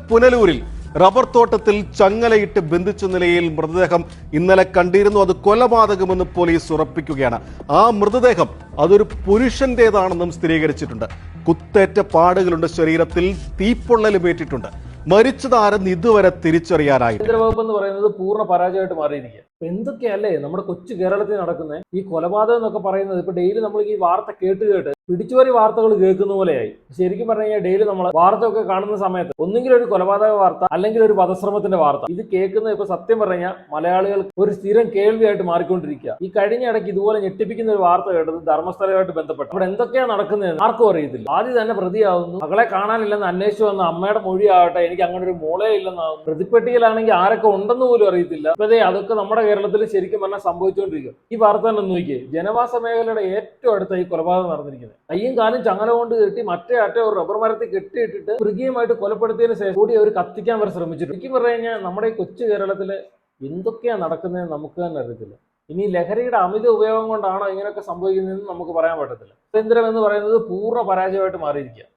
പുനലൂരിൽ rubber തോട്ടത്തിൽ ചങ്ങലയിട്ട് ബന്ധിച്ച നിലയിൽ മൃതദേഹം ഇന്നലെ കണ്ടിരുന്നു. അത് കൊലപാതകമെന്ന് പോലീസ് ഉറപ്പിക്കുകയാണ്. ആ മൃതദേഹം അതൊരു പുരുഷന്റേതാണെന്നും സ്ഥിരീകരിച്ചിട്ടുണ്ട്. കുത്തേറ്റ പാടുകളുണ്ട്, ശരീരത്തിൽ തീപ്പൊള്ളലുമേറ്റിട്ടുണ്ട്. മരിച്ചതാരെന്ന് ഇതുവരെ തിരിച്ചറിയാനായി. വകുപ്പ് എന്ന് പറയുന്നത് പൂർണ്ണ പരാജയമായിട്ട് മാറിയിരിക്കുക. എന്തൊക്കെയല്ലേ നമ്മുടെ കൊച്ചു കേരളത്തിൽ നടക്കുന്നത്? ഈ കൊലപാതകം എന്നൊക്കെ പറയുന്നത് ഇപ്പൊ ഡെയിലി നമ്മൾ ഈ വാർത്ത കേട്ട് പിടിച്ചുപറി വാർത്തകൾ കേൾക്കുന്ന പോലെയായി. ശരിക്കും പറഞ്ഞു കഴിഞ്ഞാൽ ഡെയിലി നമ്മൾ വാർത്ത ഒക്കെ കാണുന്ന സമയത്ത് ഒന്നെങ്കിലും ഒരു കൊലപാതക വാർത്ത അല്ലെങ്കിൽ ഒരു വധശ്രമത്തിന്റെ വാർത്ത. ഇത് കേൾക്കുന്നത് ഇപ്പൊ സത്യം പറഞ്ഞു കഴിഞ്ഞാൽ മലയാളികൾക്ക് ഒരു സ്ഥിരം കേൾവിയായിട്ട് മാറിക്കൊണ്ടിരിക്കുക. ഈ കഴിഞ്ഞ ഇടയ്ക്ക് ഇതുപോലെ ഞെട്ടിപ്പിക്കുന്ന ഒരു വാർത്ത കേട്ടത് ധർമ്മസ്ഥലമായിട്ട് ബന്ധപ്പെട്ട്. അവിടെ എന്തൊക്കെയാണ് നടക്കുന്നത് ആർക്കും അറിയത്തില്ല. ആദ്യം തന്നെ പ്രതിയാവുന്നു, മകളെ കാണാനില്ലെന്ന് അന്വേഷിച്ചു വന്ന അമ്മയുടെ മൊഴിയാവട്ടെ എനിക്ക് അങ്ങനെ ഒരു മോളെ ഇല്ലെന്നാവും. പ്രതിപ്പെട്ടിയിലാണെങ്കിൽ ആരൊക്കെ ഉണ്ടെന്ന് പോലും അറിയത്തില്ല. ഇപ്പൊ അതൊക്കെ നമ്മുടെ കേരളത്തിൽ ശരിക്കും പറഞ്ഞാൽ സംഭവിച്ചുകൊണ്ടിരിക്കുക. ഈ വാർത്ത തന്നെ നോക്കിയേ, ജനവാസ മേഖലയുടെ ഏറ്റവും അടുത്ത ഈ കൊലപാതകം നടന്നിരിക്കുന്നത്. കയ്യും കാലും ചങ്ങല കൊണ്ട് കെട്ടി മറ്റേ ഒരു റബ്ബർ മരത്തിൽ കെട്ടിയിട്ടിട്ട് മൃഗീയമായിട്ട് കൊലപ്പെടുത്തിയതിനു ശേഷം കൂടി അവർ കത്തിക്കാൻ വരെ ശ്രമിച്ചിട്ടുണ്ട്. ശരിക്കും പറഞ്ഞു കഴിഞ്ഞാൽ നമ്മുടെ ഈ കൊച്ചു കേരളത്തില് എന്തൊക്കെയാണ് നടക്കുന്നതെന്ന് നമുക്ക് തന്നെ അറിയത്തില്ല. ഇനി ലഹരിയുടെ അമിത ഉപയോഗം കൊണ്ടാണോ ഇങ്ങനെയൊക്കെ സംഭവിക്കുന്നതെന്ന് നമുക്ക് പറയാൻ പറ്റത്തില്ല. കേന്ദ്രം എന്ന് പറയുന്നത് പൂർണ്ണ പരാജയമായിട്ട് മാറിയിരിക്കുക.